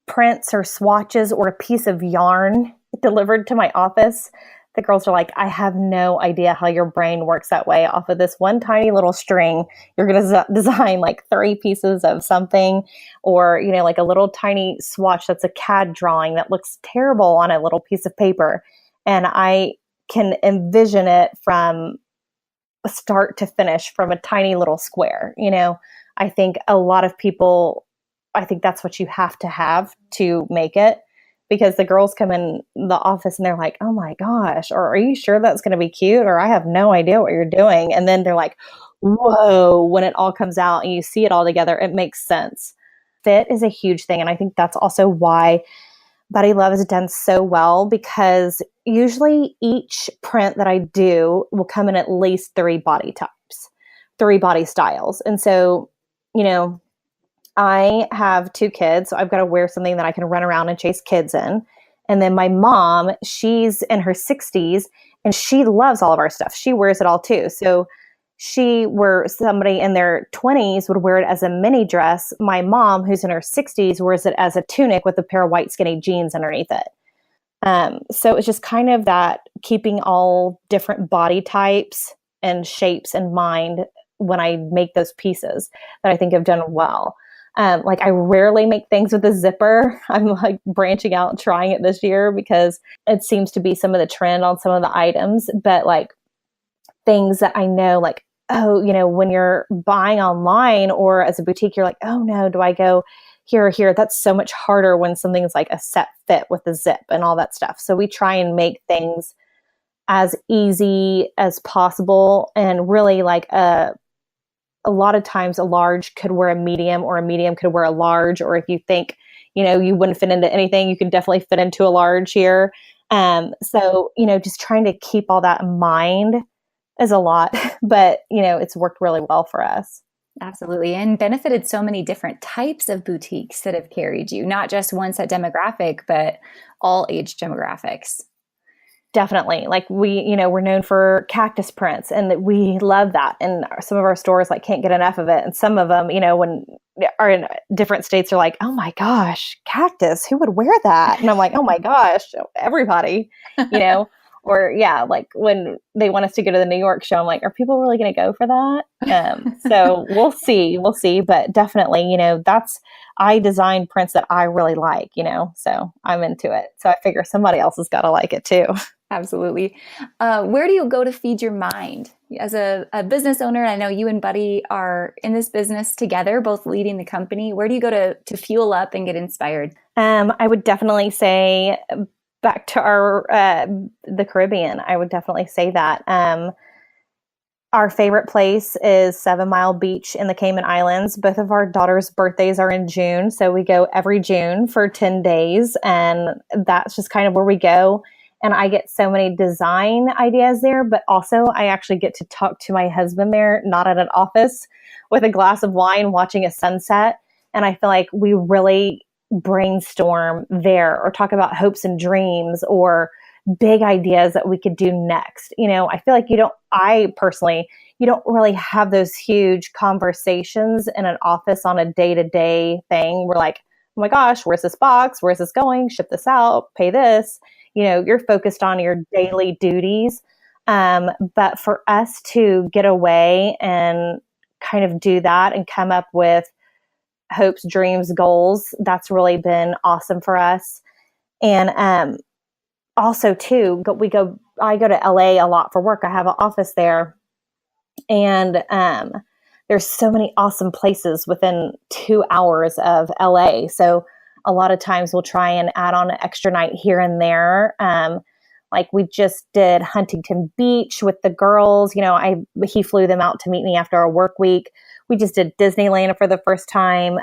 prints or swatches or a piece of yarn delivered to my office, the girls are like, I have no idea how your brain works that way. Off of this one tiny little string, you're going to design 3 pieces of something, or, a little tiny swatch that's a CAD drawing that looks terrible on a little piece of paper. And I can envision it from start to finish from a tiny little square. I think a lot of people, I think that's what you have to make it, because the girls come in the office and they're like, oh my gosh, or are you sure that's going to be cute? Or I have no idea what you're doing. And then they're like, whoa, when it all comes out and you see it all together, it makes sense. Fit is a huge thing. And I think that's also why BuddyLove has done so well, because usually each print that I do will come in at least 3 body types, 3 body styles. And so, I have 2 kids, so I've got to wear something that I can run around and chase kids in. And then my mom, she's in her 60s and she loves all of our stuff. She wears it all too. So where somebody in their 20s would wear it as a mini dress, my mom, who's in her 60s, wears it as a tunic with a pair of white skinny jeans underneath it. So it's just kind of that keeping all different body types and shapes in mind when I make those pieces that I think have done well. I rarely make things with a zipper. I'm branching out, trying it this year because it seems to be some of the trend on some of the items, but things that I know, when you're buying online or as a boutique, you're like, oh no, do I go here or here? That's so much harder when something's like a set fit with a zip and all that stuff. So we try and make things as easy as possible. And really, like a lot of times a large could wear a medium, or a medium could wear a large. Or if you think, you wouldn't fit into anything, you can definitely fit into a large here. So, just trying to keep all that in mind is a lot, but it's worked really well for us.
Absolutely. And benefited so many different types of boutiques that have carried you, not just one set demographic, but all age demographics.
Definitely. Like we're known for cactus prints, and we love that. And some of our stores like can't get enough of it. And some of them, when are in different states, are like, oh my gosh, cactus, who would wear that? And I'm like, oh my gosh, everybody, or yeah, like when they want us to go to the New York show, I'm like, are people really going to go for that? So we'll see, but definitely, I design prints that I really like, so I'm into it. So I figure somebody else has got to like it too.
Absolutely. Where do you go to feed your mind as a business owner? I know you and Buddy are in this business together, both leading the company. Where do you go to fuel up and get inspired?
I would definitely say back to the Caribbean. I would definitely say that. Our favorite place is 7 Mile Beach in the Cayman Islands. Both of our daughters' birthdays are in June, so we go every June for 10 days, and that's just kind of where we go. And I get so many design ideas there, but also I actually get to talk to my husband there, not at an office, with a glass of wine, watching a sunset. And I feel like we really brainstorm there, or talk about hopes and dreams, or big ideas that we could do next. I feel like you don't really have those huge conversations in an office on a day-to-day thing. We're like, oh my gosh, where's this box? Where's this going? Ship this out, pay this. You're focused on your daily duties. But for us to get away and kind of do that and come up with hopes, dreams, goals, that's really been awesome for us. And also too, I go to LA a lot for work. I have an office there, and there's so many awesome places within 2 hours of LA. So a lot of times we'll try and add on an extra night here and there. Like we just did Huntington Beach with the girls. He flew them out to meet me after a work week. We just did Disneyland for the first time.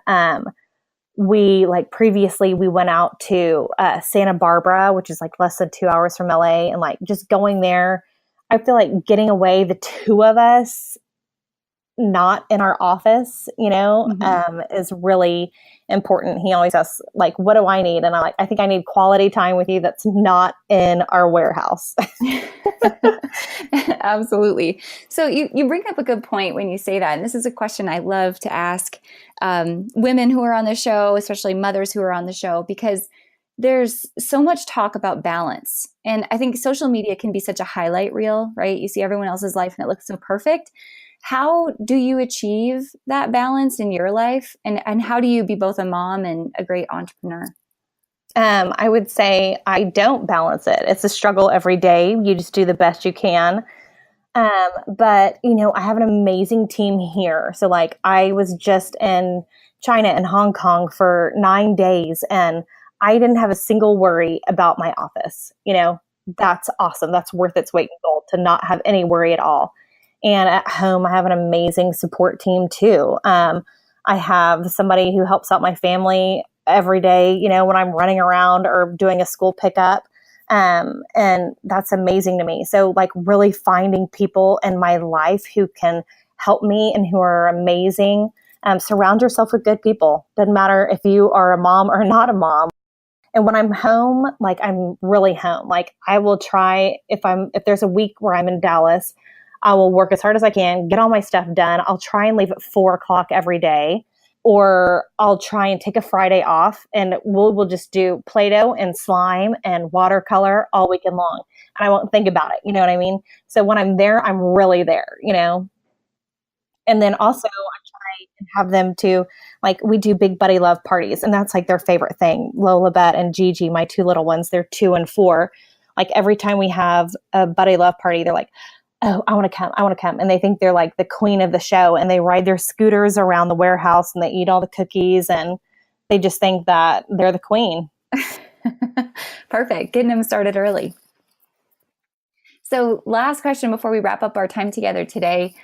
Previously we went out to Santa Barbara, which is like less than 2 hours from LA, and like just going there, I feel like getting away, the two of us, not in our office, is really important. He always asks, like, what do I need? And I'm like, I think I need quality time with you that's not in our warehouse.
Absolutely. So you bring up a good point when you say that. And this is a question I love to ask women who are on the show, especially mothers who are on the show, because there's so much talk about balance. And I think social media can be such a highlight reel, right? You see everyone else's life and it looks so perfect. How do you achieve that balance in your life? And how do you be both a mom and a great entrepreneur?
I would say I don't balance it. It's a struggle every day. You just do the best you can. But I have an amazing team here. So like I was just in China and Hong Kong for 9 days, and I didn't have a single worry about my office. That's awesome. That's worth its weight in gold to not have any worry at all. And at home, I have an amazing support team too. I have somebody who helps out my family every day, when I'm running around or doing a school pickup. And that's amazing to me. So like really finding people in my life who can help me and who are amazing. Surround yourself with good people. Doesn't matter if you are a mom or not a mom. And when I'm home, like I'm really home. Like I will try, if there's a week where I'm in Dallas, I will work as hard as I can, get all my stuff done. I'll try and leave at 4:00 every day, or I'll try and take a Friday off, and we'll just do Play-Doh and slime and watercolor all weekend long. And I won't think about it. You know what I mean? So when I'm there, I'm really there, And then also I try and have them to, like, we do big BuddyLove parties, and that's like their favorite thing. Lola, Bet, and Gigi, my two little ones, they're 2 and 4. Like every time we have a BuddyLove party, they're like, oh, I want to come. I want to come. And they think they're like the queen of the show, and they ride their scooters around the warehouse and they eat all the cookies, and they just think that they're the queen.
Perfect. Getting them started early. So last question before we wrap up our time together today.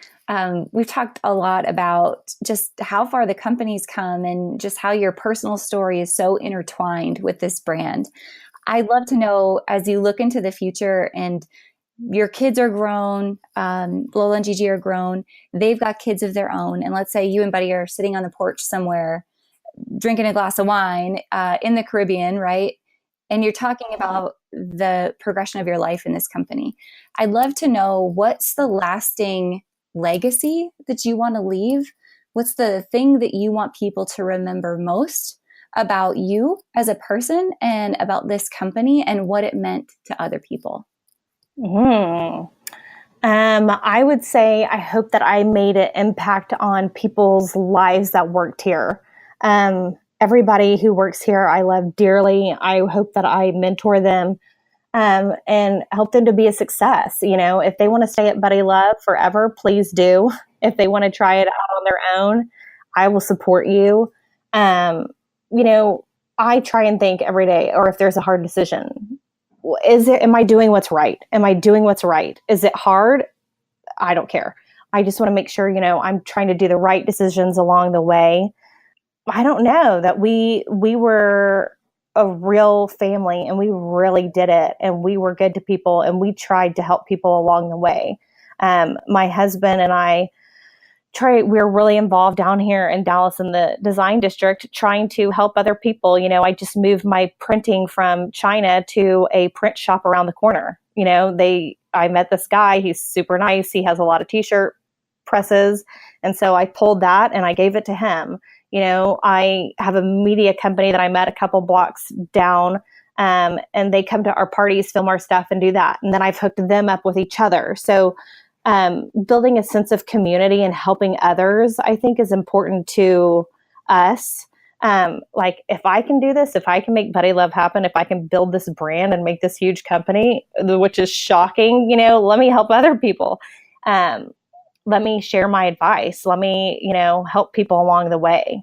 We've talked a lot about just how far the company's come and just how your personal story is so intertwined with this brand. I'd love to know, as you look into the future and your kids are grown, Lola and Gigi are grown, they've got kids of their own. And let's say you and Buddy are sitting on the porch somewhere, drinking a glass of wine in the Caribbean, right? And you're talking about the progression of your life in this company. I'd love to know, what's the lasting legacy that you want to leave? What's the thing that you want people to remember most about you as a person and about this company and what it meant to other people?
I would say I hope that I made an impact on people's lives that worked here. Everybody who works here, I love dearly. I hope that I mentor them and help them to be a success. You know, if they want to stay at BuddyLove forever, please do. If they want to try it out on their own, I will support you. You know, I try and think every day, or if there's a hard decision, am I doing what's right? Am I doing what's right? Is it hard? I don't care. I just want to make sure, you know, I'm trying to do the right decisions along the way. I don't know, that we were a real family, and we really did it, and we were good to people, and we tried to help people along the way. My husband and I we're really involved down here in Dallas in the design district, trying to help other people. You know, I just moved my printing from China to a print shop around the corner. You know, I met this guy, he's super nice. He has a lot of t-shirt presses. And so I pulled that and I gave it to him. You know, I have a media company that I met a couple blocks down, and they come to our parties, film our stuff, and do that. And then I've hooked them up with each other. So building a sense of community and helping others, I think, is important to us. Like, if I can do this, if I can make BuddyLove happen, if I can build this brand and make this huge company, which is shocking, you know, let me help other people. Let me share my advice. Let me, you know, help people along the way.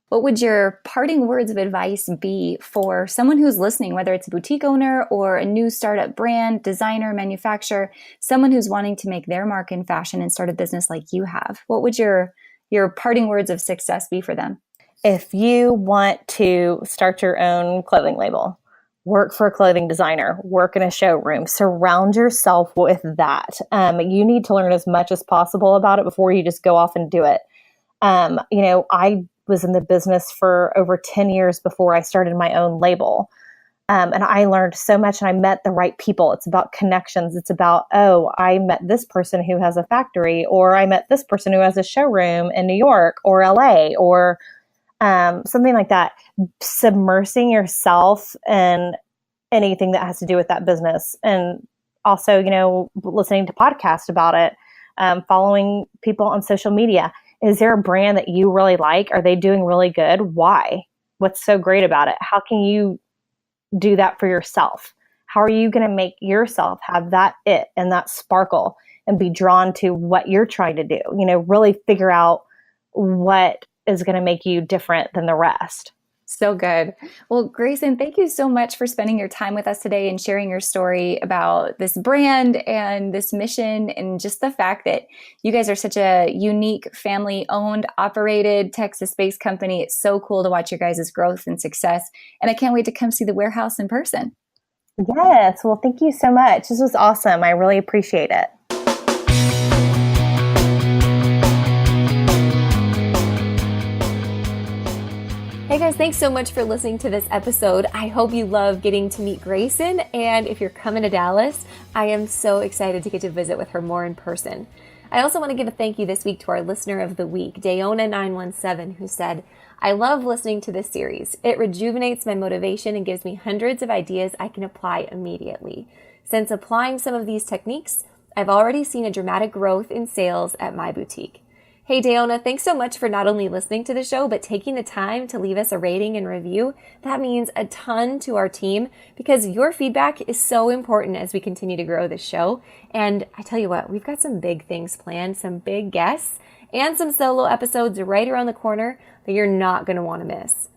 What would your parting words of advice be for someone who's listening, whether it's a boutique owner or a new startup brand, designer, manufacturer, someone who's wanting to make their mark in fashion and start a business like you have? What would your parting words of success be for them?
If you want to start your own clothing label, work for a clothing designer, work in a showroom, surround yourself with that. You need to learn as much as possible about it before you just go off and do it. You know, I was in the business for over 10 years before I started my own label. And I learned so much, and I met the right people. It's about connections. It's about, oh, I met this person who has a factory, or I met this person who has a showroom in New York or LA, or something like that. Submersing yourself in anything that has to do with that business. And also, you know, listening to podcasts about it, following people on social media. Is there a brand that you really like? Are they doing really good? Why? What's so great about it? How can you do that for yourself? How are you going to make yourself have that it and that sparkle and be drawn to what you're trying to do? You know, really figure out what is going to make you different than the rest.
So good. Well, Grayson, thank you so much for spending your time with us today and sharing your story about this brand and this mission, and just the fact that you guys are such a unique family-owned, operated, Texas-based company. It's so cool to watch your guys' growth and success. And I can't wait to come see the warehouse in person.
Yes. Well, thank you so much. This was awesome. I really appreciate it.
Hey guys, thanks so much for listening to this episode. I hope you love getting to meet Grayson, and if you're coming to Dallas, I am so excited to get to visit with her more in person. I also want to give a thank you this week to our listener of the week, Dayona917, who said, I love listening to this series. It rejuvenates my motivation and gives me hundreds of ideas I can apply immediately. Since applying some of these techniques, I've already seen a dramatic growth in sales at my boutique. Hey, Deona, thanks so much for not only listening to the show, but taking the time to leave us a rating and review. That means a ton to our team because your feedback is so important as we continue to grow this show. And I tell you what, we've got some big things planned, some big guests, and some solo episodes right around the corner that you're not going to want to miss.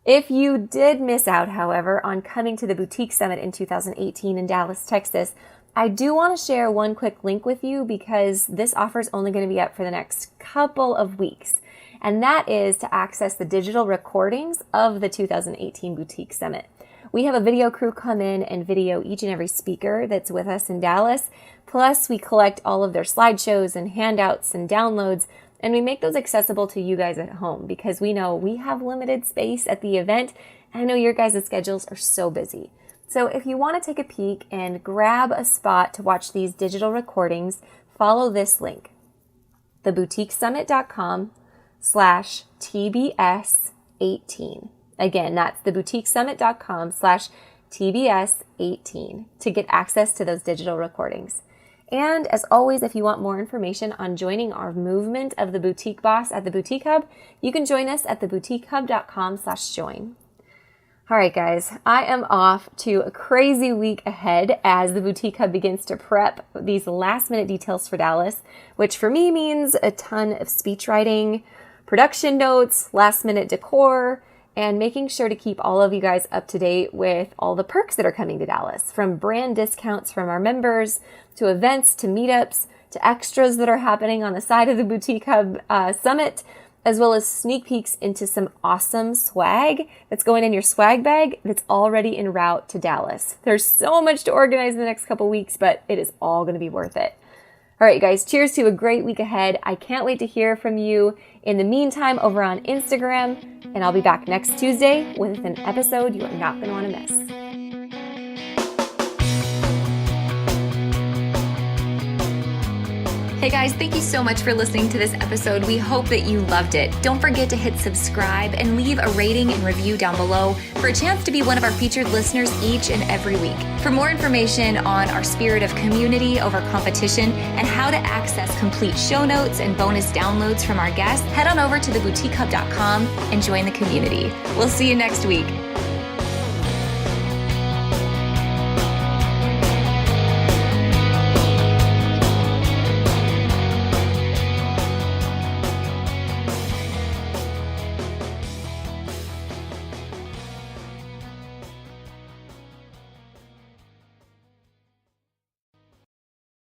If you did miss out, however, on coming to the Boutique Summit in 2018 in Dallas, Texas, I do want to share one quick link with you because this offer is only going to be up for the next couple of weeks. And that is to access the digital recordings of the 2018 Boutique Summit. We have a video crew come in and video each and every speaker that's with us in Dallas. Plus, we collect all of their slideshows and handouts and downloads, and we make those accessible to you guys at home because we know we have limited space at the event, and I know your guys' schedules are so busy. So if you want to take a peek and grab a spot to watch these digital recordings, follow this link, theboutiquesummit.com/TBS18. Again, that's theboutiquesummit.com/TBS18 to get access to those digital recordings. And as always, if you want more information on joining our movement of the Boutique Boss at the Boutique Hub, you can join us at theboutiquehub.com/join. All right, guys, I am off to a crazy week ahead as the Boutique Hub begins to prep these last minute details for Dallas, which for me means a ton of speech writing, production notes, last minute decor, and making sure to keep all of you guys up to date with all the perks that are coming to Dallas, from brand discounts from our members to events to meetups to extras that are happening on the side of the Boutique Hub Summit, as well as sneak peeks into some awesome swag that's going in your swag bag that's already en route to Dallas. There's so much to organize in the next couple weeks, but it is all going to be worth it. All right, guys, cheers to a great week ahead. I can't wait to hear from you in the meantime over on Instagram, and I'll be back next Tuesday with an episode you are not going to want to miss.
Hey guys, thank you so much for listening to this episode. We hope that you loved it. Don't forget to hit subscribe and leave a rating and review down below for a chance to be one of our featured listeners each and every week. For more information on our spirit of community over competition and how to access complete show notes and bonus downloads from our guests, head on over to theboutiquehub.com and join the community. We'll see you next week.